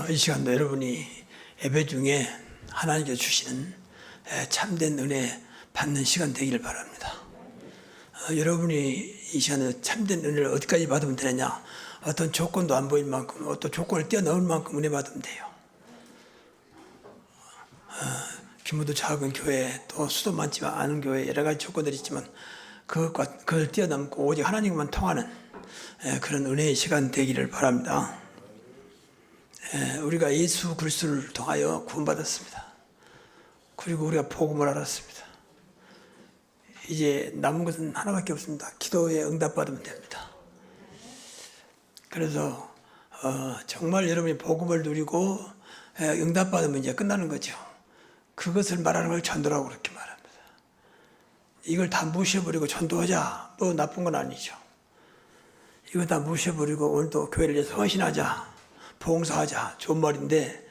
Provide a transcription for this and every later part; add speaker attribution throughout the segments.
Speaker 1: 이 시간도 여러분이 예배 중에 하나님께서 주시는 참된 은혜 받는 시간 되기를 바랍니다. 여러분이 이 시간에 참된 은혜를 어디까지 받으면 되느냐? 어떤 조건도 안 보일 만큼, 어떤 조건을 뛰어넘을 만큼 은혜 받으면 돼요. 규모도 작은 교회, 또 수도 많지만 않은 교회, 여러 가지 조건들이 있지만 그걸 뛰어넘고 오직 하나님만 통하는 그런 은혜의 시간 되기를 바랍니다. 우리가 예수 그리스도를 통하여 구원받았습니다. 그리고 우리가 복음을 알았습니다. 이제 남은 것은 하나밖에 없습니다. 기도에 응답받으면 됩니다. 그래서 정말 여러분이 복음을 누리고 응답받으면 이제 끝나는 거죠. 그것을 말하는 걸 전도라고 그렇게 말합니다. 이걸 다 무시해버리고 전도하자, 뭐 나쁜 건 아니죠. 이거 다 무시해버리고 오늘도 교회를 위해서 헌신하자, 봉사하자, 좋은 말인데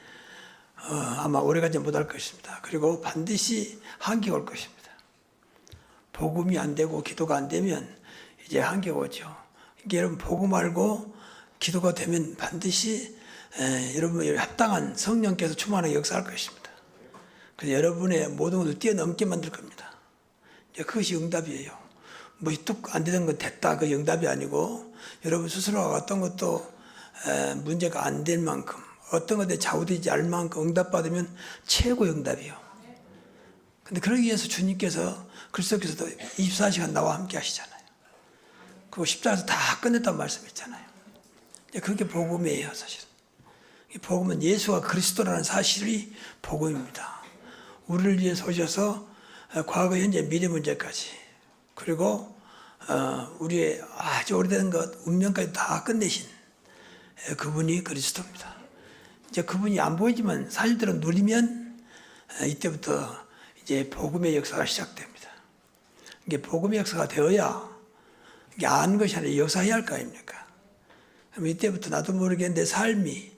Speaker 1: 아마 오래가지 못할 것입니다. 그리고 반드시 한계가 올 것입니다. 복음이 안 되고 기도가 안 되면 이제 한계가 오죠. 그러니까 여러분 복음 알고 기도가 되면 반드시 여러분이 합당한 성령께서 충만하게 역사할 것입니다. 그래서 여러분의 모든 것을 뛰어넘게 만들 겁니다. 이제 그것이 응답이에요. 뭐 뚝 안 되는 건 됐다, 그 응답이 아니고 여러분 스스로가 어떤 것도 문제가 안 될 만큼, 어떤 것에 좌우되지 않을 만큼 응답받으면 최고의 응답이에요. 근데 그러기 위해서 주님께서 그리스도께서도 24시간 나와 함께 하시잖아요. 그리고 십자가에서 다 끝냈다고 말씀했잖아요. 그게 복음이에요, 사실은. 복음은 예수가 그리스도라는 사실이 복음입니다. 우리를 위해서 오셔서 과거, 현재, 미래 문제까지, 그리고 우리의 아주 오래된 것, 운명까지 다 끝내신 그분이 그리스도입니다. 이제 그분이 안 보이지만 사실대로 누리면 이때부터 이제 복음의 역사가 시작됩니다. 이게 복음의 역사가 되어야 이게 아는 것이 아니라 역사해야 할 거 아닙니까? 그럼 이때부터 나도 모르게 내 삶이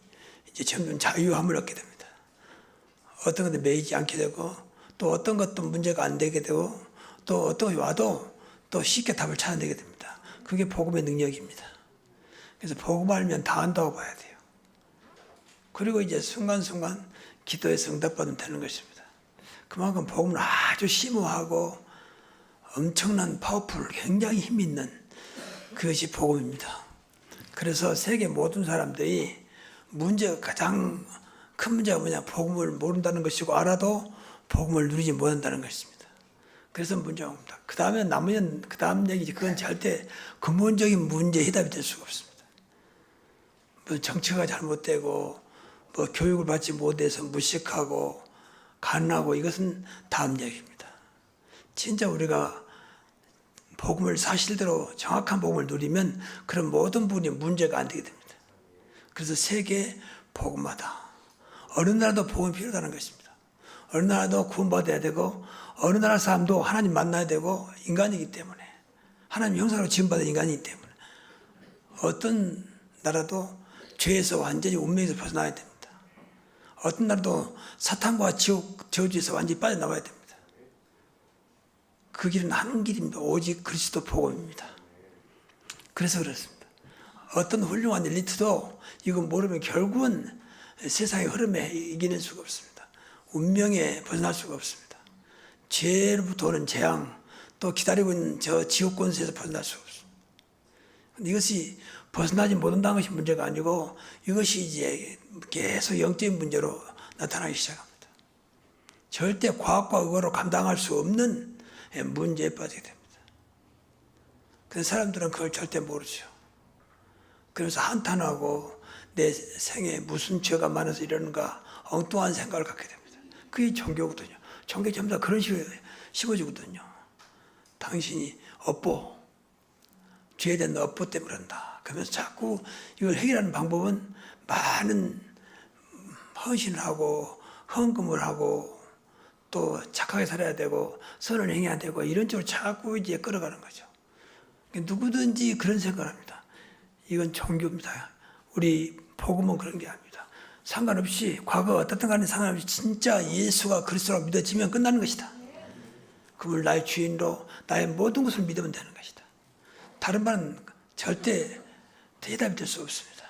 Speaker 1: 이제 점점 자유함을 얻게 됩니다. 어떤 것에 매이지 않게 되고, 또 어떤 것도 문제가 안 되게 되고, 또 어떤 것이 와도 또 쉽게 답을 찾아내게 됩니다. 그게 복음의 능력입니다. 그래서 복음 알면 다 안다고 봐야 돼요. 그리고 이제 순간순간 기도에서 응답받으면 되는 것입니다. 그만큼 복음은 아주 심오하고 엄청난 파워풀, 굉장히 힘 있는 그것이 복음입니다. 그래서 세계 모든 사람들이 가장 큰 문제가 뭐냐, 복음을 모른다는 것이고 알아도 복음을 누리지 못한다는 것입니다. 그래서 문제가 옵니다. 그 다음에 남으면 그 다음 얘기지. 그건 절대 근본적인 문제 해답이 될 수가 없습니다. 뭐 정치가 잘못되고, 뭐 교육을 받지 못해서 무식하고 가난하고, 이것은 다음 얘기입니다. 진짜 우리가 복음을 사실대로 정확한 복음을 누리면 그런 모든 부분이 문제가 안 되게 됩니다. 그래서 세계 복음마다 어느 나라도 복음이 필요하다는 것입니다. 어느 나라도 구원받아야 되고, 어느 나라 사람도 하나님 만나야 되고, 인간이기 때문에, 하나님 형상으로 지음받은 인간이기 때문에 어떤 나라도 죄에서 완전히 운명에서 벗어나야 됩니다. 어떤 나라도 사탄과 지옥 저주에서 완전히 빠져나와야 됩니다. 그 길은 한 길입니다. 오직 그리스도 복음입니다. 그래서 그렇습니다. 어떤 훌륭한 엘리트도 이거 모르면 결국은 세상의 흐름에 이겨낼 수가 없습니다. 운명에 벗어날 수가 없습니다. 죄로부터 오는 재앙, 또 기다리고 있는 저 지옥 권세에서 벗어날 수가 없습니다. 근데 이것이 벗어나지 못한다는 것이 문제가 아니고, 이것이 이제 계속 영적인 문제로 나타나기 시작합니다. 절대 과학과 의거로 감당할 수 없는 문제에 빠지게 됩니다. 그래서 사람들은 그걸 절대 모르죠. 그래서 한탄하고 내 생에 무슨 죄가 많아서 이러는가 엉뚱한 생각을 갖게 됩니다. 그게 종교거든요. 종교 전부 다 그런 식으로 씹어주거든요. 당신이 죄에 대한 업보 때문에 그런다. 그러면서 자꾸 이걸 해결하는 방법은 많은 헌신을 하고 헌금을 하고 또 착하게 살아야 되고 선을 행해야 되고 이런 쪽으로 자꾸 이제 끌어가는 거죠. 누구든지 그런 생각을 합니다. 이건 종교입니다. 우리 복음은 그런 게 아닙니다. 상관없이 과거 어떻든 간에 상관없이 진짜 예수가 그리스도라고 믿어지면 끝나는 것이다. 그분을 나의 주인으로 나의 모든 것을 믿으면 되는 것이다. 다른 말은 절대 대답이 될 수 없습니다.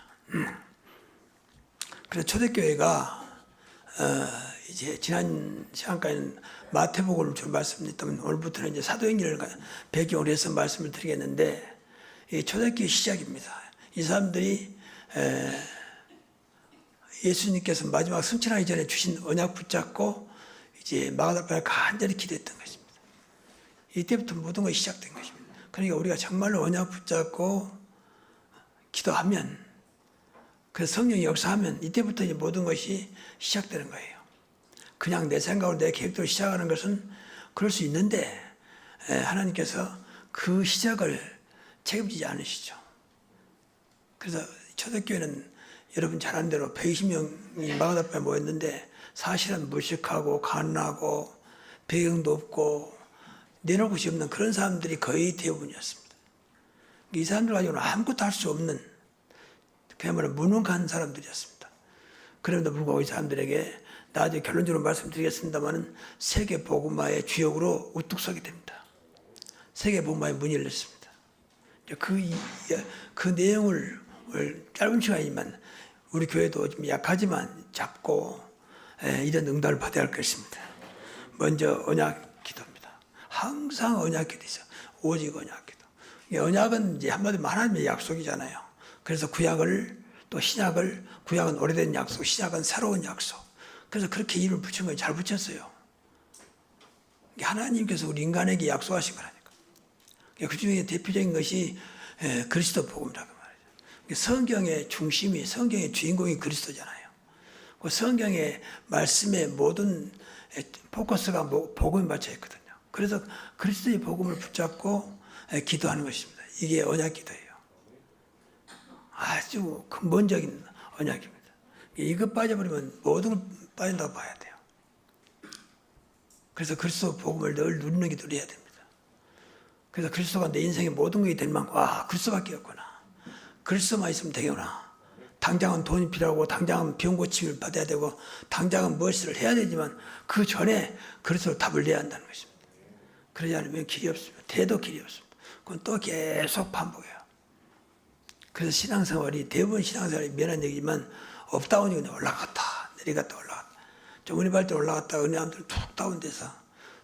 Speaker 1: 그래서 초대교회가 이제 지난 시간까지는 마태복음을 주로 말씀드렸다면 오늘부터는 이제 사도행전을 배경으로 해서 말씀을 드리겠는데 이 초대교회 시작입니다. 이 사람들이 예수님께서 마지막 승천하기 전에 주신 언약 붙잡고 이제 마가다락방에 간절히 기도했던 것입니다. 이때부터 모든 것이 시작된 것입니다. 그러니까 우리가 정말로 언약 붙잡고 기도하면, 그래서 성령이 역사하면 이때부터 이제 모든 것이 시작되는 거예요. 그냥 내 생각으로 내 계획대로 시작하는 것은 그럴 수 있는데 하나님께서 그 시작을 책임지지 않으시죠. 그래서 초대교회는 여러분 잘 아는 대로 120명이 마가다락방에 모였는데 사실은 무식하고 가난하고 배경도 없고 내놓을 곳이 없는 그런 사람들이 거의 대부분이었습니다. 이 사람들 가지고는 아무것도 할 수 없는 그야말로 무능한 사람들이었습니다. 그럼에도 불구하고 이 사람들에게 나중에 결론적으로 말씀드리겠습니다만 세계 복음화의 주역으로 우뚝 서게 됩니다. 세계 복음화의 문이 열렸습니다. 그 내용을 짧은 시간이지만 우리 교회도 좀 약하지만 잡고 이런 응답을 받아야 할 것입니다. 먼저 언약 기도입니다. 항상 언약 기도죠. 오직 언약 기도. 언약은 이제 한마디로 하나님의 약속이잖아요. 그래서 구약을 또 신약을, 구약은 오래된 약속, 신약은 새로운 약속. 그래서 그렇게 이름을 붙인 거예요. 잘 붙였어요. 하나님께서 우리 인간에게 약속하신 거라니까. 그 중에 대표적인 것이 그리스도 복음이라고 말이죠. 성경의 중심이, 성경의 주인공이 그리스도잖아요. 그 성경의 말씀의 모든 포커스가 복음에 맞춰 있거든요. 그래서 그리스도의 복음을 붙잡고 기도하는 것입니다. 이게 언약 기도예요. 아주 근본적인 언약입니다. 이거 빠져버리면 모든 걸 빠진다고 봐야 돼요. 그래서 그리스도 복음을 늘 누리는 게 누려야 됩니다. 그래서 그리스도가 내 인생의 모든 것이 될 만큼 그리스도밖에 없구나. 그리스도만 있으면 되겠구나. 당장은 돈이 필요하고 당장은 병 고침을 받아야 되고 당장은 무엇을 해야 되지만 그 전에 그리스도로 답을 내야 한다는 것입니다. 그러지 않으면 길이 없습니다. 대도 길이 없습니다. 그건 또 계속 반복해요. 그래서 신앙생활이 대부분 신앙생활이 미안한 얘기지만 업다운이 그냥 올라갔다 내려갔다 올라갔다. 좀 은혜 받을 때 올라갔다 은혜 안 들면 툭 다운돼서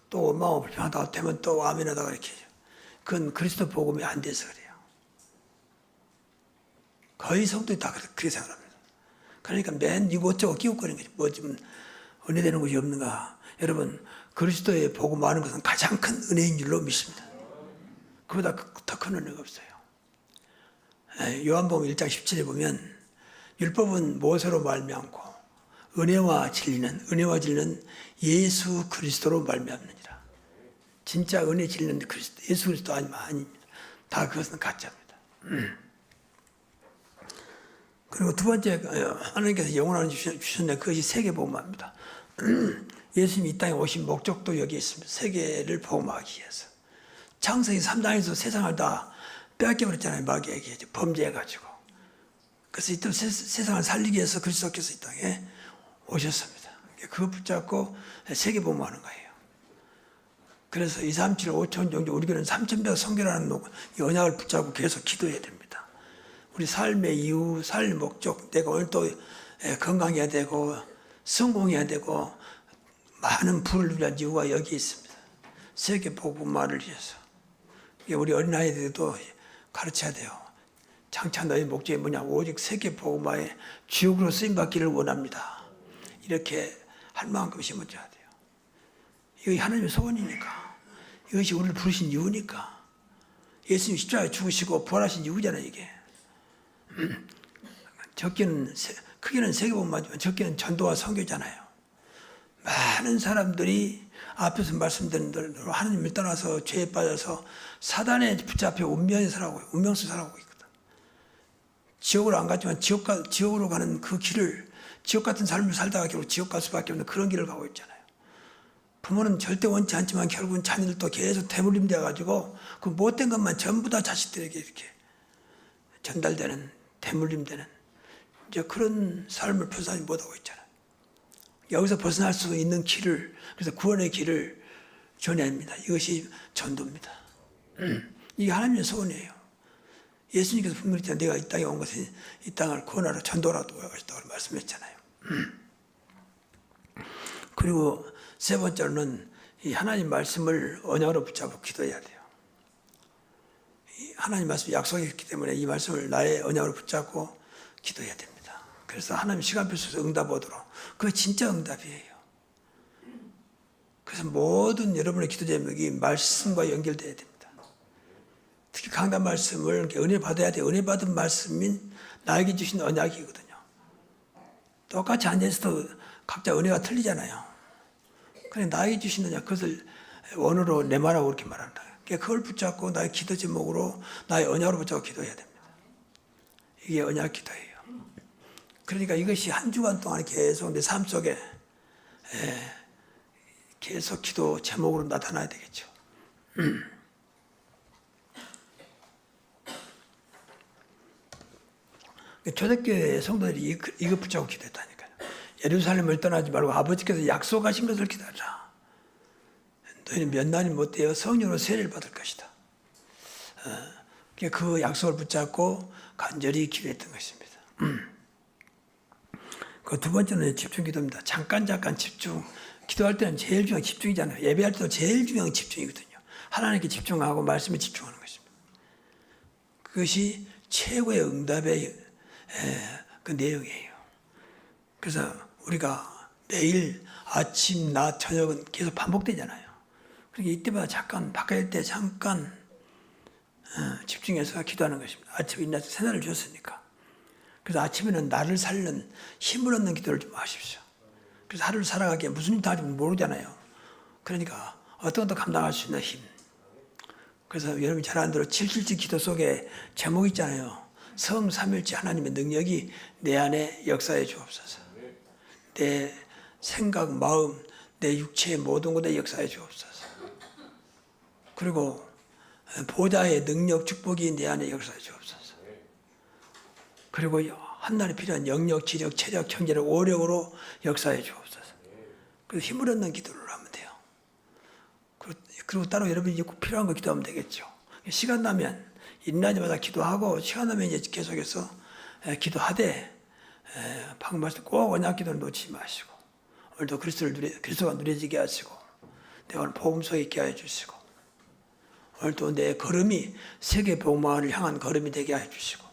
Speaker 1: 또 원망하고 불평하다가 되면 또 아멘하다가 이렇게 해요. 그건 그리스도 복음이 안 돼서 그래요. 거의 성도들이 다 그렇게 생각합니다. 그러니까 맨 이곳저곳 끼웃거리는 거지. 뭐 좀 은혜되는 것이 없는가. 여러분 그리스도의 복음 많은 것은 가장 큰 은혜인 줄로 믿습니다. 그보다 더 큰 은혜가 없어요. 요한복음 1장 17에 보면 율법은 모세로 말미암고 은혜와 진리는 예수 그리스도로 말미암느니라. 진짜 은혜 진리는 그리스도, 예수 그리스도 아닙니다. 다 그것은 가짜입니다. 그리고 두 번째 하나님께서 영원한 주셨네. 그것이 세계 복음화입니다. 예수님이 이 땅에 오신 목적도 여기에 있습니다. 세계를 복음하기 위해서. 창세기 3장에서 세상을 다 빼앗겨버렸잖아요. 마귀에게 범죄해가지고. 그래서 이 세상을 살리기 위해서 그리스도께서 이 땅에 오셨습니다. 그거 붙잡고 세계 복음하는 거예요. 그래서 2, 3, 7, 5천 정도 우리 교회는 3,000배 성결하는 이 언약을 붙잡고 계속 기도해야 됩니다. 우리 삶의 이유, 삶의 목적, 내가 오늘 또 건강해야 되고 성공해야 되고 많은 부를 누리는 이유가 여기 있습니다. 세계 복음화를 위해서. 우리 어린아이들도 가르쳐야 돼요. 장차 너희 목적이 뭐냐? 오직 세계 복음화의 주역으로 쓰임받기를 원합니다. 이렇게 할 만큼 심어줘야 돼요. 이것이 하나님의 소원이니까. 이것이 우리를 부르신 이유니까. 예수님 십자가에 죽으시고 부활하신 이유잖아요, 이게. 크게는 세계 복음화지만 적게는 전도와 선교잖아요. 많은 사람들이 앞에서 말씀드린 대로 하나님을 떠나서 죄에 빠져서 사단에 붙잡혀 운명에 살아가고 운명수 살아가고 있거든. 지옥으로 안 갔지만 지옥으로 가는 그 길을 지옥 같은 삶을 살다가 결국 지옥 갈 수밖에 없는 그런 길을 가고 있잖아요. 부모는 절대 원치 않지만 결국은 자녀들도 계속 대물림 되어가지고 그 못된 것만 전부 다 자식들에게 이렇게 전달되는 대물림되는 이제 그런 삶을 벗어나지 못하고 있잖아요. 여기서 벗어날 수 있는 길을, 그래서 구원의 길을 전해야 합니다. 이것이 전도입니다. 이게 하나님의 소원이에요. 예수님께서 분명히 내가 이 땅에 온 것은 이 땅을 구원하러 전도하러 오셨다고 말씀했잖아요. 그리고 세 번째로는 이 하나님 말씀을 언약으로 붙잡고 기도해야 돼요. 이 하나님 말씀 약속했기 때문에 이 말씀을 나의 언약으로 붙잡고 기도해야 됩니다. 그래서 하나님 시간표 속에서 응답 오도록. 그게 진짜 응답이에요. 그래서 모든 여러분의 기도 제목이 말씀과 연결돼야 됩니다. 특히 강단 말씀을 은혜 받아야 돼요. 은혜 받은 말씀인 나에게 주신 언약이거든요. 똑같이 앉아있어도 각자 은혜가 틀리잖아요. 그래 나에게 주신 언약, 그것을 원어로 내마라고 그렇게 말한다. 그걸 붙잡고 나의 기도 제목으로 나의 언약으로 붙잡고 기도해야 됩니다. 이게 언약 기도예요. 그러니까 이것이 한 주간 동안 계속 내 삶 속에 계속 기도 제목으로 나타나야 되겠죠. 초대교회 성도들이 이거 붙잡고 기도했다니까요. 예루살렘을 떠나지 말고 아버지께서 약속하신 것을 기다리라. 너희는 몇 날이 못 되어 성령으로 세례를 받을 것이다. 그 약속을 붙잡고 간절히 기도했던 것입니다. 그 두 번째는 집중 기도입니다. 잠깐 집중. 기도할 때는 제일 중요한 집중이잖아요. 예배할 때도 제일 중요한 집중이거든요. 하나님께 집중하고 말씀에 집중하는 것입니다. 그것이 최고의 응답의 그 내용이에요. 그래서 우리가 매일 아침, 낮, 저녁은 계속 반복되잖아요. 그러니까 이때마다 잠깐 바뀔 때 잠깐 집중해서 기도하는 것입니다. 아침에 일어나서 새날을 주었으니까. 그래서 아침에는 나를 살리는 힘을 얻는 기도를 좀 하십시오. 그래서 하루를 살아가기에 무슨 일 다 할지 모르잖아요. 그러니까 어떤 것도 감당할 수 있는 힘. 그래서 여러분이 잘 아는 대로 777 기도 속에 제목이 있잖아요. 성삼일체 하나님의 능력이 내 안에 역사해 주옵소서. 내 생각, 마음, 내 육체의 모든 곳에 역사해 주옵소서. 그리고 보좌의 능력, 축복이 내 안에 역사해 주옵소서. 그리고 한날에 필요한 영역, 지력, 체력, 경제력, 오력으로 역사해 주옵소서. 그래서 힘을 얻는 기도를 하면 돼요. 그리고 따로 여러분이 꼭 필요한 거 기도하면 되겠죠. 시간 나면 일어나자마자 기도하고 시간 나면 이제 계속해서 기도하되 방금 말씀 꼭 언약 기도를 놓치지 마시고 오늘도 그리스도가 누려지게 하시고 내가 오늘 복음 속에 있게 해 주시고 오늘도 내 걸음이 세계 복음화를 향한 걸음이 되게 해 주시고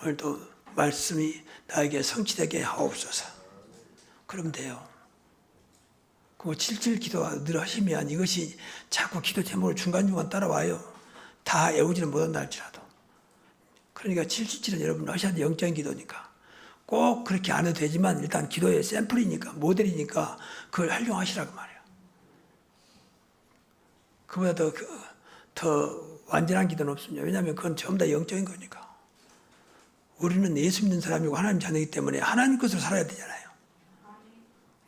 Speaker 1: 오늘도 말씀이 나에게 성취되게 하옵소서. 그러면 돼요. 그리고 77 기도가 늘 하시면 이것이 자꾸 기도 제목을 중간중간 따라와요. 다 외우지는 못한다 할지라도. 그러니까 777은 여러분 하셔야 돼. 영적인 기도니까. 꼭 그렇게 안 해도 되지만 일단 기도의 샘플이니까 모델이니까 그걸 활용하시라고 말해요. 그보다 더 완전한 기도는 없습니다. 왜냐하면 그건 전부 다 영적인 거니까. 우리는 예수 믿는 사람이고 하나님 자녀이기 때문에 하나님 것으로 살아야 되잖아요.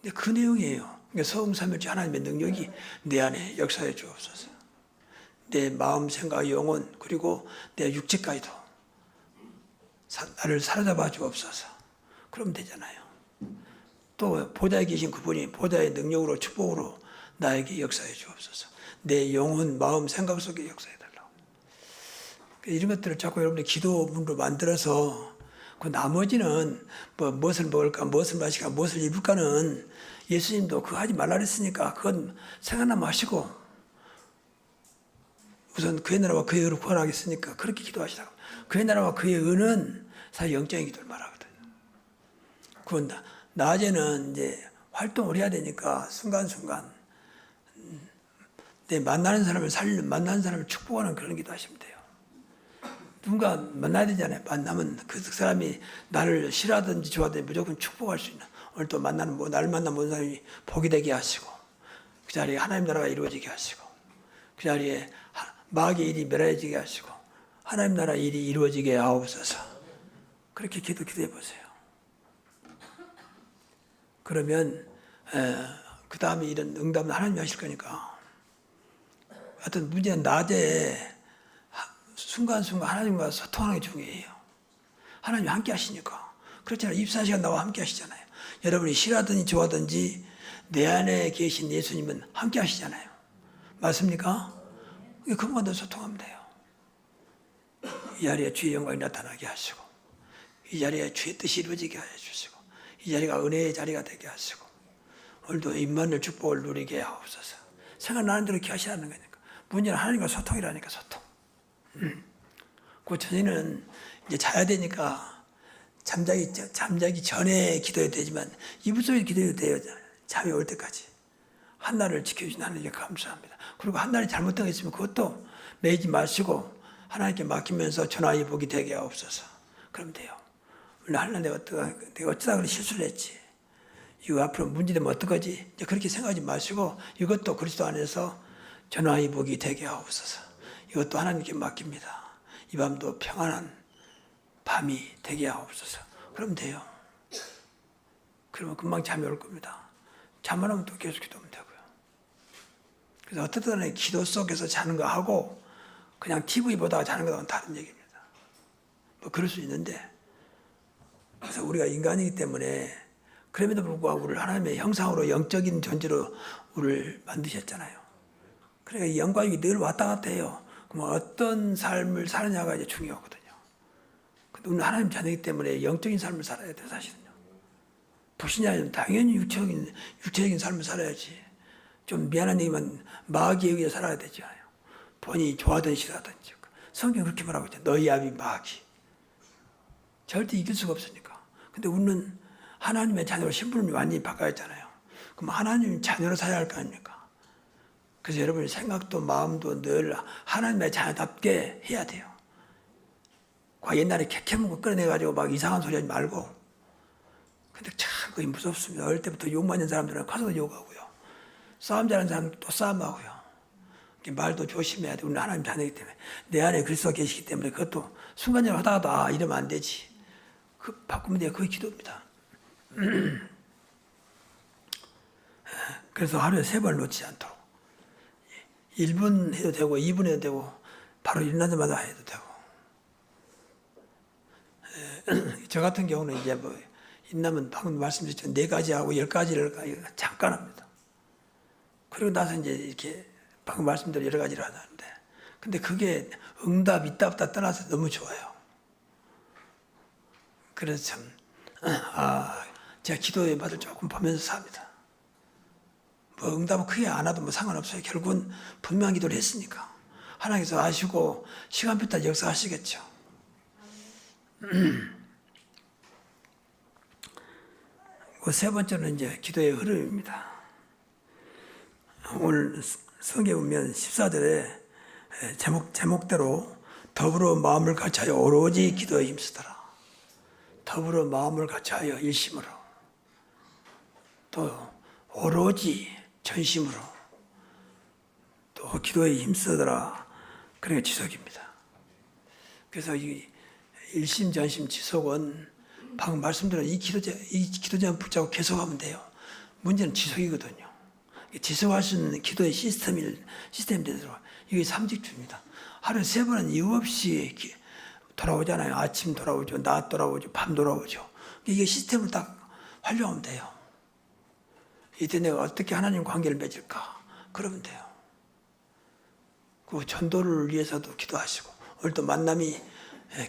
Speaker 1: 근데 그 내용이에요. 그러니까 성삼일체 하나님의 능력이 내 안에 역사해 주옵소서. 내 마음, 생각, 영혼 그리고 내 육체까지도 나를 사로잡아 주옵소서. 그러면 되잖아요. 또 보좌에 계신 그분이 보좌의 능력으로 축복으로 나에게 역사해 주옵소서. 내 영혼, 마음, 생각 속에 역사해 달라고. 이런 것들을 자꾸 여러분들 기도문으로 만들어서 그 나머지는 무엇을 먹을까, 무엇을 마실까, 무엇을 입을까는 예수님도 그거 하지 말라 그랬으니까 그건 생각나면 하시고 우선 그의 나라와 그의 의를 구하라겠으니까 그렇게 기도하시라고. 그의 나라와 그의 의는 사실 영적인 기도를 말하거든요. 그건 낮에는 이제 활동을 해야 되니까 순간순간 내 만나는 사람을 살리는, 만나는 사람을 축복하는 그런 기도 하시면 돼요. 누군가 만나야 되잖아요. 만나면 그 사람이 나를 싫어하든지 좋아하든지 무조건 축복할 수 있는, 오늘 또 만나는 나를 만난 모든 사람이 복이 되게 하시고 그 자리에 하나님 나라가 이루어지게 하시고 그 자리에 마귀의 일이 멸하여지게 하시고 하나님 나라 일이 이루어지게 하옵소서. 그렇게 기도해 보세요. 그러면 그 다음에 이런 응답은 하나님이 하실 거니까. 하여튼 문제는 낮에 순간순간 하나님과 소통하는 게 중요해요. 하나님이 함께 하시니까. 그렇잖아요. 24시간 나와 함께 하시잖아요. 여러분이 싫어하든지 좋아하든지 내 안에 계신 예수님은 함께 하시잖아요. 맞습니까? 그분과도 소통하면 돼요. 이 자리에 주의 영광이 나타나게 하시고 이 자리에 주의 뜻이 이루어지게 하여 주시고 이 자리가 은혜의 자리가 되게 하시고 오늘도 임마누엘 축복을 누리게 하옵소서. 생각나는 대로 이렇게 하시라는 거니까. 문제는 하나님과 소통이라니까, 소통. 그 전에는 이제 자야 되니까 잠자기 전에 기도해도 되지만 이불 속에 기도해도 돼요. 잠이 올 때까지. 한날을 지켜주신 하나님께 감사합니다. 그리고 한날이 잘못된 게 있으면 그것도 매이지 마시고 하나님께 맡기면서 전화의 복이 되게 하옵소서. 그럼 돼요. 원래 하나님 내가 어쩌다 그런 실수를 했지. 이거 앞으로 문제되면 어떡하지? 이제 그렇게 생각하지 마시고 이것도 그리스도 안에서 전화의 복이 되게 하옵소서. 이것도 하나님께 맡깁니다. 이 밤도 평안한 밤이 되게 하옵소서. 그럼 돼요. 그러면 금방 잠이 올 겁니다. 잠 안 오면 또 계속 기도하면 되고요. 그래서 어떻든 간에 기도 속에서 자는 거 하고 그냥 TV 보다가 자는 거하고는 다른 얘기입니다. 뭐 그럴 수 있는데 그래서 우리가 인간이기 때문에 그럼에도 불구하고 우리를 하나님의 형상으로 영적인 존재로 우리를 만드셨잖아요. 그러니까 이 영광이 늘 왔다 갔다 해요. 그럼 어떤 삶을 사느냐가 이제 중요하거든요. 근데 우리는 하나님 자녀이기 때문에 영적인 삶을 살아야 돼요, 사실은요. 불신자는 당연히 육체적인 삶을 살아야지. 좀 미안한 얘기만 마귀에 의해 살아야 되잖아요. 본인이 좋아하든 싫어하든지. 성경이 그렇게 말하고 있잖아요. 너희 아비 마귀. 절대 이길 수가 없으니까. 근데 우리는 하나님의 자녀로 신분을 완전히 바꿔야잖아요. 그럼 하나님 자녀로 살아야 할 거 아닙니까? 그래서 여러분의 생각도 마음도 늘 하나님의 자녀답게 해야 돼요. 옛날에 캐캐먹고 끌어내가지고 막 이상한 소리 하지 말고. 근데 참 그게 무섭습니다. 어릴 때부터 욕 맞는 사람들은 가서도 욕하고요. 싸움 잘하는 사람은 또 싸움하고요. 말도 조심해야 돼. 우리는 하나님 자녀이기 때문에. 내 안에 그리스도가 계시기 때문에 그것도 순간적으로 하다가도 이러면 안 되지. 바꾸면 돼요. 그게 기도입니다. 그래서 하루에 3번 놓치지 않도록 1분 해도 되고 2분 해도 되고 바로 일어나자마자 해도 되고 저 같은 경우는 이제 뭐 있나면 방금 말씀드렸죠. 4가지 하고 10가지를 잠깐 합니다. 그리고 나서 이제 이렇게 방금 말씀드린 여러 가지를 하는데 근데 그게 응답 있다 없다 떠나서 너무 좋아요. 그래서 참 제가 기도의 맛을 조금 보면서 삽니다. 뭐 응답은 크게 안 와도 뭐 상관없어요. 결국은 분명한 기도를 했으니까. 하나님께서 아시고 시간표 따라 역사하시겠죠. 그 3번째는 이제 기도의 흐름입니다. 오늘 성경에 보면 14절에 제목대로 더불어 마음을 같이하여 오로지 기도에 힘쓰더라. 더불어 마음을 같이하여 일심으로 또 오로지 전심으로 또 기도에 힘쓰더라. 그러니까 지속입니다. 그래서 이 일심 전심 지속은 방금 말씀드린 이 기도제만 붙잡고 계속하면 돼요. 문제는 지속이거든요. 지속할 수 있는 기도의 시스템이 되도록 이게 삼직주입니다. 하루에 3번은 이유 없이 돌아오잖아요. 아침 돌아오죠. 낮 돌아오죠. 밤 돌아오죠. 이게 시스템을 딱 활용하면 돼요. 이때 내가 어떻게 하나님 관계를 맺을까? 그러면 돼요. 그 전도를 위해서도 기도하시고 오늘도 만남이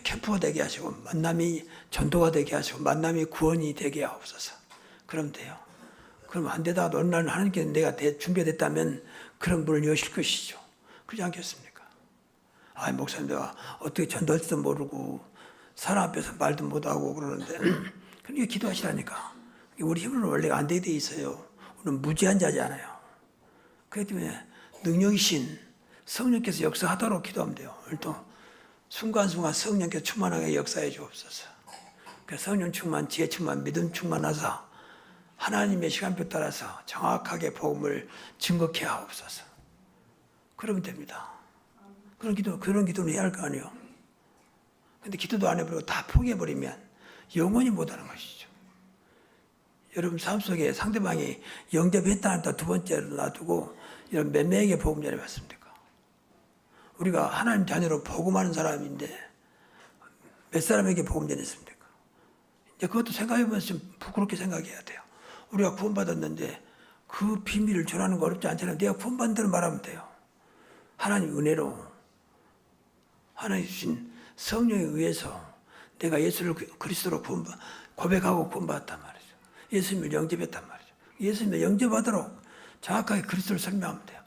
Speaker 1: 캠프가 되게 하시고 만남이 전도가 되게 하시고 만남이 구원이 되게 하옵소서. 그러면 돼요. 그럼 안 되다가 어느 날 하나님께 내가 준비됐다면 그런 문을 여실 것이죠. 그렇지 않겠습니까? 목사님 내가 어떻게 전도할지도 모르고 사람 앞에서 말도 못하고 그러는데 그러니까 기도하시라니까. 우리 힘으로는 원래 안 되게 돼 있어요. 우리는 무지한 자잖아요. 그렇기 때문에 능력이신 성령께서 역사하도록 기도하면 돼요. 오늘도 순간순간 성령께서 충만하게 역사해 주옵소서. 성령 충만, 지혜 충만, 믿음 충만하사 하나님의 시간표 따라서 정확하게 복음을 증거케 하옵소서. 그러면 됩니다. 그런 기도는 해야 할 거 아니에요. 근데 기도도 안 해버리고 다 포기해버리면 영원히 못하는 것이죠. 여러분 삶 속에 상대방이 영접했다 했다 2번째로 놔두고 이런 몇 명에게 복음 전해봤습니까? 우리가 하나님 자녀로 복음하는 사람인데 몇 사람에게 복음 전했습니까? 이제 그것도 생각해보면 좀 부끄럽게 생각해야 돼요. 우리가 구원받았는데 그 비밀을 전하는 거 어렵지 않잖아요. 내가 구원받은 대로 말하면 돼요. 하나님 은혜로 하나님 주신 성령에 의해서 내가 예수를 그리스도로 고백하고 구원받았단 말이죠. 예수님을 영접했단 말이죠. 예수님을 영접하도록 정확하게 그리스도를 설명하면 돼요.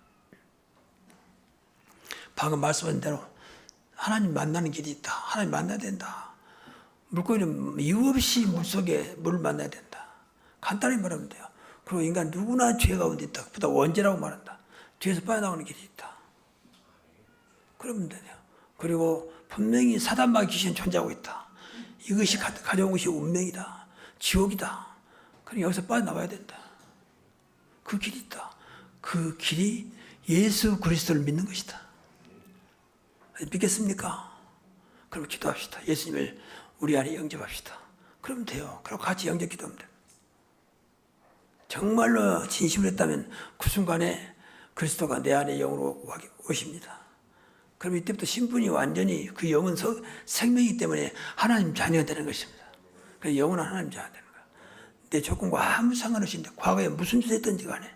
Speaker 1: 방금 말씀하신 대로 하나님 만나는 길이 있다. 하나님 만나야 된다. 물고기는 이유 없이 물속에 물을 만나야 된다. 간단히 말하면 돼요. 그리고 인간 누구나 죄 가운데 있다. 그보다 원죄라고 말한다. 죄에서 빠져나오는 길이 있다. 그러면 돼요. 그리고 분명히 사단마귀 귀신이 존재하고 있다. 이것이 가져온 것이 운명이다. 지옥이다. 그러니 여기서 빠져나와야 된다. 그 길이 있다. 그 길이 예수 그리스도를 믿는 것이다. 믿겠습니까? 그럼 기도합시다. 예수님을 우리 안에 영접합시다. 그러면 돼요. 그럼 같이 영접 기도하면 돼요. 정말로 진심을 했다면 그 순간에 그리스도가 내 안에 영으로 오십니다. 그럼 이때부터 신분이 완전히 그 영은 생명이기 때문에 하나님 자녀가 되는 것입니다. 그 영은 하나님 자녀가 되는 거예요. 내 조건과 아무 상관없이 과거에 무슨 짓을 했든지 간에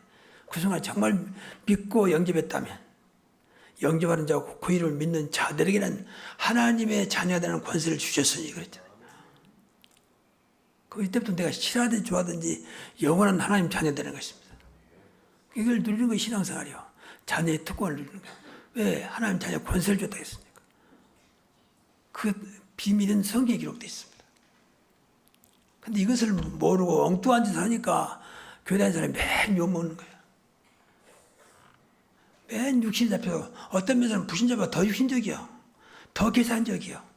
Speaker 1: 그 순간 정말 믿고 영접했다면 영접하는 자고 그 이름을 믿는 자들에게는 하나님의 자녀가 되는 권세를 주셨으니 그랬잖아요. 그 이때부터 내가 싫어하든지 좋아하든지 영원한 하나님 자녀 되는 것입니다. 이걸 누리는 것이 신앙생활이요. 자녀의 특권을 누리는 거예요. 왜? 하나님 자녀 권세를 줬다 했습니까? 그 비밀은 성경에 기록되어 있습니다. 그런데 이것을 모르고 엉뚱한 짓을 하니까 교회 다니는 사람이 매일 욕먹는 거예요. 맨 육신이 잡혀서 어떤 면에서는 불신자보다 더 육신적이야. 더 계산적이야.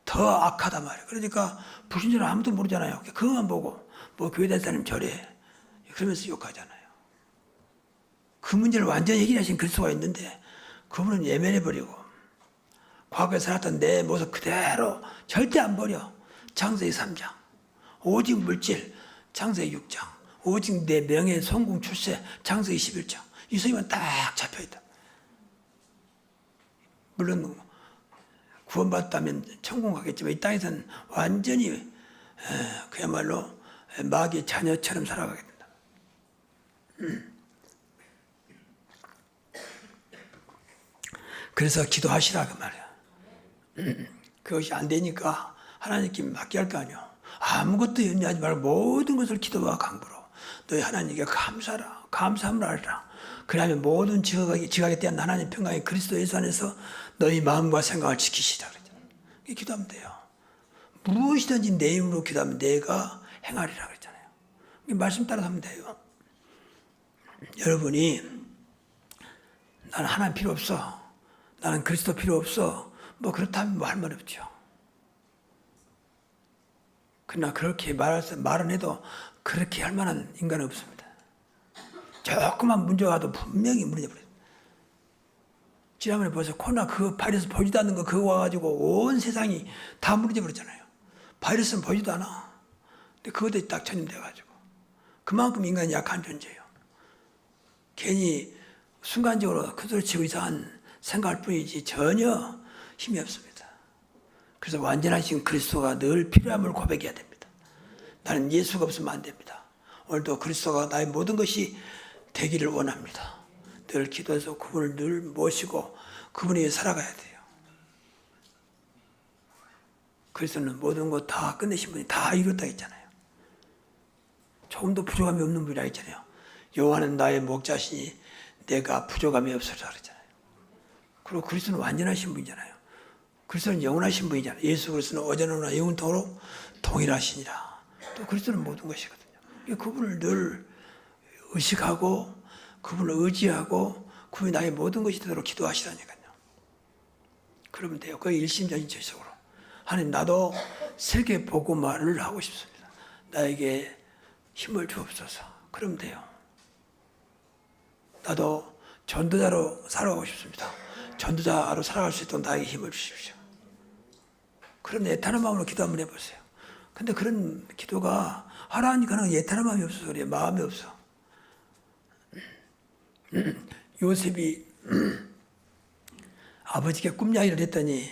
Speaker 1: 더 악하단 말이야. 그러니까 불신자는 아무도 모르잖아요. 그것만 보고 뭐 교회 다니는 사람 저래. 그러면서 욕하잖아요. 그 문제를 완전히 해결하신 그리스도가 있는데 그분은 예면해버리고 과거에 살았던 내 모습 그대로 절대 안 버려. 창세기 3장. 오직 물질. 창세기 6장. 오직 내 명예, 성공, 출세. 창세기 11장. 이 성경만 딱 잡혀있다. 물론 구원받았다면 천국 가겠지만 이 땅에서는 완전히 그야말로 마귀의 자녀처럼 살아가게 된다. 그래서 기도하시라 그 말이야. 그것이 안 되니까 하나님께 맡게 할 거 아니야. 아무것도 염려하지 말고 모든 것을 기도와 강구로 너희 하나님께 감사하라. 감사함을 알라. 그러면 모든 지각에 대한 하나님 평강이 그리스도 예수 안에서 너희 마음과 생각을 지키시라 그랬잖아요. 기도하면 돼요. 무엇이든지 내 이름으로 기도하면 내가 행하리라 그랬잖아요. 말씀 따라서 하면 돼요. 여러분이 나는 하나님 필요 없어. 나는 그리스도 필요 없어. 뭐 그렇다면 뭐 할 말 없죠. 그러나 그렇게 말은 해도 그렇게 할 만한 인간은 없습니다. 조그만 문제가 와도 분명히 무너져버려요. 지난번에 벌써 코로나 그 바이러스 보지도 않는 거 그거 와가지고 온 세상이 다 무너져버렸잖아요. 바이러스는 보지도 않아. 근데 그것도 딱 전염돼가지고. 그만큼 인간이 약한 존재예요. 괜히 순간적으로 그들치고 이상한 생각할 뿐이지 전혀 힘이 없습니다. 그래서 완전하신 그리스도가 늘 필요함을 고백해야 됩니다. 나는 예수가 없으면 안 됩니다. 오늘도 그리스도가 나의 모든 것이 되기를 원합니다. 늘 기도해서 그분을 늘 모시고 그분에 의해 살아가야 돼요. 그리스도는 모든 것 다 끝내신 분이 다 이뤘다 했잖아요. 조금도 부족함이 없는 분이라 했잖아요. 여호와는 나의 목자시니 내가 부족함이 없으리라 그랬잖아요. 그리고 그리스도는 완전하신 분이잖아요. 그리스도는 영원하신 분이잖아요. 예수 그리스도는 어제나 영원토록 동일하시니라. 또 그리스도는 모든 것이거든요. 그분을 늘 의식하고 그분을 의지하고 그분이 나의 모든 것이 되도록 기도하시라니까요. 그러면 돼요. 그 일심전심적으로 하나님 나도 세계 복음화를 하고 싶습니다. 나에게 힘을 주옵소서. 그러면 돼요. 나도 전도자로 살아가고 싶습니다. 전도자로 살아갈 수 있도록 나에게 힘을 주십시오. 그런 애타는 마음으로 기도 한번 해보세요. 근데 그런 기도가 하라니까는 애타는 마음이 없어서 그래요. 마음이 없어. 요셉이 아버지께 꿈 이야기를 했더니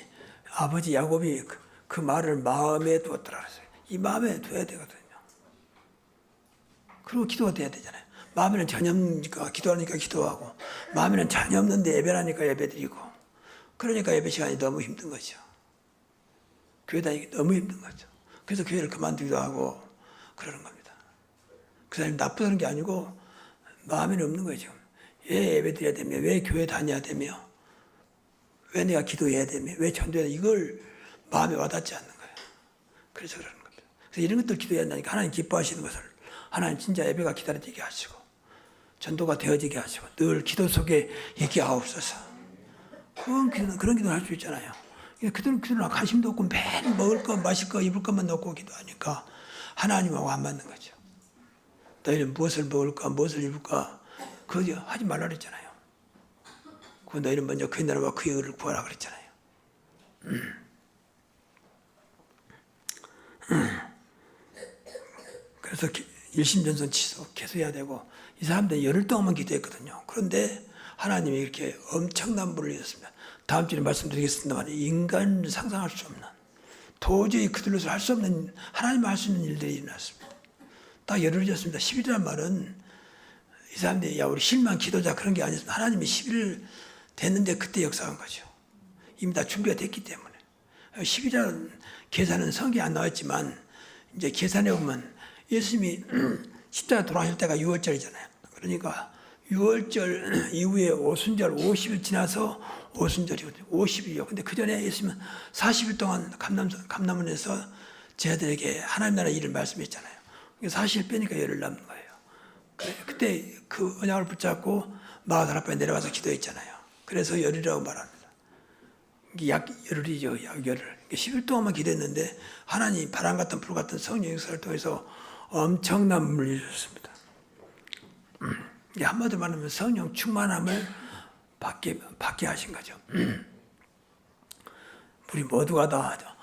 Speaker 1: 아버지 야곱이 그 말을 마음에 두었더라 그랬어요. 이 마음에 둬야 되거든요. 그리고 기도가 돼야 되잖아요. 마음에는 전혀 없으니까 기도하니까 기도하고 마음에는 전혀 없는데 예배하니까 예배드리고 그러니까 예배 시간이 너무 힘든 거죠. 교회 다니기 너무 힘든 거죠. 그래서 교회를 그만두기도 하고 그러는 겁니다. 그 사람이 나쁘다는 게 아니고 마음에 없는 거예요. 지금. 왜 예배 드려야 되며, 왜 교회 다녀야 되며, 왜 내가 기도해야 되며, 왜 전도해야 되며, 이걸 마음에 와닿지 않는 거예요. 그래서 그러는 겁니다. 그래서 이런 것들 기도해야 한다니까 하나님 기뻐하시는 것을 하나님 진짜 예배가 기다려지게 하시고 전도가 되어지게 하시고 늘 기도 속에 있게 하옵소서. 그런 기도를 할 수 있잖아요. 그들은 관심도 없고 매일 먹을 거, 마실 거, 입을 것만 놓고 기도하니까 하나님하고 안 맞는 거죠. 너희는 무엇을 먹을까, 무엇을 입을까, 그거 하지 말라 그랬잖아요. 그 너희는 먼저 그의 나라와 그의 의를 구하라 그랬잖아요. 그래서 일심전선 취소 계속 해야 되고 이 사람들은 열흘 동안만 기도했거든요. 그런데 하나님이 이렇게 엄청난 불을 내렸습니다. 다음 주에 말씀드리겠습니다만 인간 상상할 수 없는 도저히 그들로서 할 수 없는 하나님 할 수 있는 일들이 일어났습니다. 딱 열흘이었습니다. 10일이란 말은 이 사람들이 야 우리 실만 기도자 그런 게 아니었습니다. 하나님이 10일 됐는데 그때 역사한 거죠. 이미 다 준비가 됐기 때문에 10일이라는 계산은 성경에 안 나왔지만 이제 계산해 보면 예수님이 십자가 돌아가실 때가 6월절이잖아요. 그러니까 6월절 이후에 오순절 50일 지나서 오순절이거든요. 50일이요. 근데 그 전에 예수님은 40일 동안 감남원에서 제자들에게 하나님 나라 일을 말씀했잖아요. 40일 빼니까 열흘 남는 거예요. 그때 그 언약을 붙잡고 마가다락방에 내려와서 기도했잖아요. 그래서 열흘이라고 말합니다. 약 열흘이죠. 약 열흘. 10일 동안만 기도했는데 하나님 바람 같은 불 같은 성령 역사를 통해서 엄청난 물을 주셨습니다. 한마디로 말하면 성령 충만함을 받게 하신 거죠. 우리 모두가 다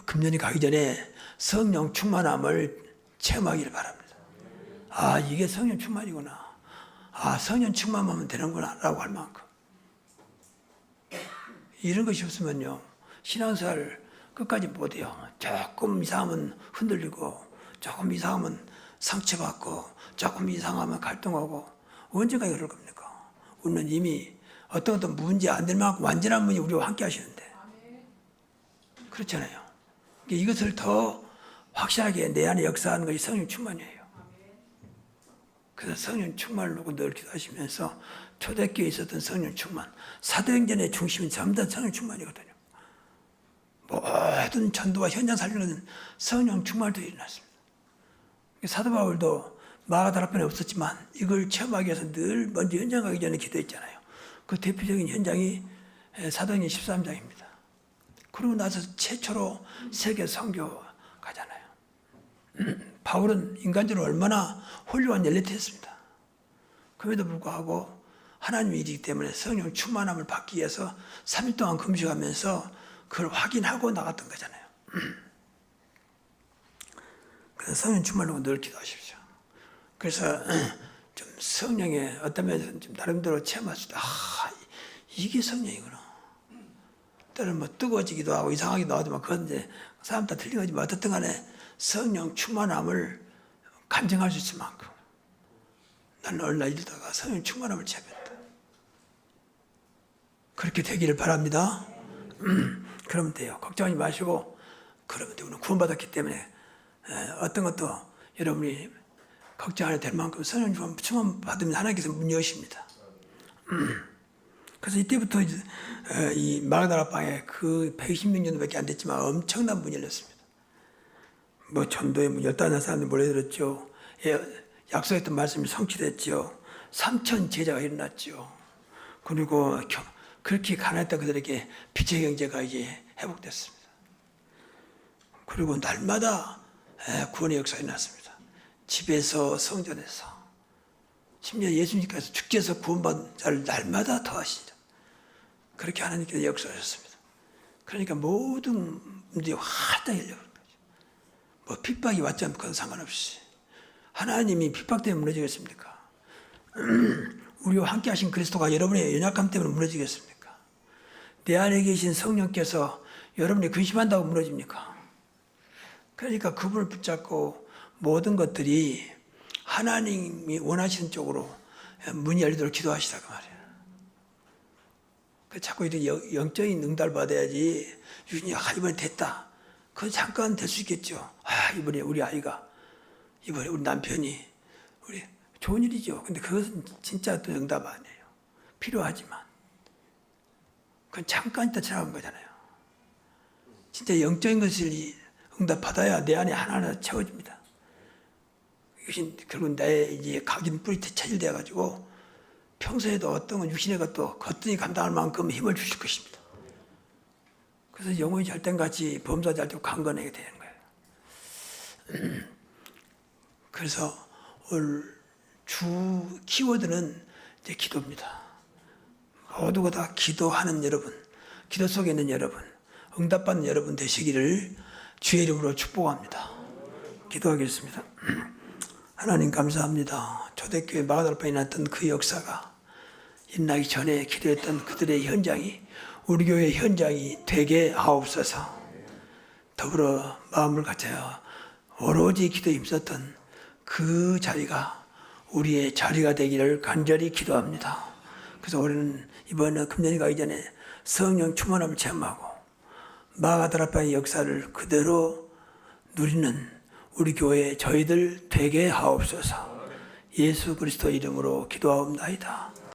Speaker 1: 금년이 가기 전에 성령 충만함을 체험하기를 바랍니다. 아 이게 성령 충만이구나. 아 성령 충만하면 되는구나 라고 할 만큼 이런 것이 없으면요 신앙생활 끝까지 못해요. 조금 이상하면 흔들리고 조금 이상하면 상처받고 조금 이상하면 갈등하고 언제까지 그럴 겁니까? 우리는 이미 어떤 문제 안 될 만큼 완전한 분이 우리와 함께 하시는데 그렇잖아요. 이것을 더 확실하게 내 안에 역사하는 것이 성령 충만이에요. 그래서 성령 충만을 놓고 늘 기도하시면서 초대교회에 있었던 성령 충만 사도행전의 중심은 전부 다 성령 충만이거든요. 모든 전도와 현장 살리는 성령 충만도 일어났습니다. 사도 바울도 마가다락방에 없었지만 이걸 체험하기 위해서 늘 먼저 현장 가기 전에 기도했잖아요. 그 대표적인 현장이 사도행전 13장입니다. 그러고 나서 최초로 세계 선교 가잖아요. 바울은 인간적으로 얼마나 훌륭한 엘리트였습니다. 그럼에도 불구하고 하나님의 일이기 때문에 성령 충만함을 받기 위해서 3일 동안 금식하면서 그걸 확인하고 나갔던 거잖아요. 그래서 성령 충만으로 늘 기도하십시오. 그래서 좀 성령의 어떤 면에서 좀 나름대로 체험할 수 있다. 이게 성령이구나. 때로는 뭐 뜨거워지기도 하고 이상하기도 하지만 그건 이제 사람 다 틀린 거지만 어떻든 간에 성령 충만함을 간증할 수 있을 만큼 나는 얼마 일다가 성령 충만함을 체험했다. 그렇게 되기를 바랍니다. 그러면 돼요. 걱정하지 마시고 그러면 돼요. 우리는 구원받았기 때문에 어떤 것도 여러분이 걱정 안 해도 될 만큼 성령 충만 받으면 하나님께서 문 여십니다. 그래서 이때부터 이 마가다락방에 그 120명 정도밖에 안 됐지만 엄청난 문이 열렸습니다. 뭐 전도에 15사람들이 몰려들었죠. 약속했던 말씀이 성취됐죠. 3천 제자가 일어났죠. 그리고 그렇게 가난했던 그들에게 빛의 경제가 이제 회복됐습니다. 그리고 날마다 구원의 역사가 일어났습니다. 집에서 성전에서 심지어 예수님께서 축제에서 구원받은 자를 날마다 더하시죠. 그렇게 하나님께서 역사하셨습니다. 그러니까 모든 문제가 활짝 열려버린 거죠. 뭐 핍박이 왔지 않고 그건 상관없이 하나님이 핍박 때문에 무너지겠습니까? 우리와 함께 하신 그리스도가 여러분의 연약함 때문에 무너지겠습니까? 내 안에 계신 성령께서 여러분이 근심한다고 무너집니까? 그러니까 그분을 붙잡고 모든 것들이 하나님이 원하시는 쪽으로 문이 열리도록 기도하시라고 말이에요. 자꾸 이렇게 영적인 응답을 받아야지. 이번에 됐다. 그건 잠깐 될 수 있겠죠. 이번에 우리 아이가 이번에 우리 남편이 우리 좋은 일이죠. 근데 그것은 진짜 또 응답 아니에요. 필요하지만 그건 잠깐 있다 지나간 거잖아요. 진짜 영적인 것을 응답받아야 내 안에 하나하나 채워집니다. 이것이 결국 내 이제 각인 뿌리 체질되어 가지고 평소에도 어떤 건 육신의 것도 거뜬히 감당할 만큼 힘을 주실 것입니다. 그래서 영혼이 절대같이 범사잘 때 강건하게 되는 거예요. 그래서 오늘 주 키워드는 이제 기도입니다. 모두가 다 기도하는 여러분, 기도 속에 있는 여러분, 응답받는 여러분 되시기를 주의 이름으로 축복합니다. 기도하겠습니다. 하나님 감사합니다. 초대교회 마가다락방에 났던 그 역사가 일어나기 전에 기도했던 그들의 현장이 우리 교회의 현장이 되게 하옵소서. 더불어 마음을 같아요. 오로지 기도에 힘썼던 그 자리가 우리의 자리가 되기를 간절히 기도합니다. 그래서 우리는 이번에 금년이 가기 전에 성령 충만함을 체험하고 마가다락방의 역사를 그대로 누리는 우리 교회 저희들 되게 하옵소서. 예수 그리스도 이름으로 기도하옵나이다.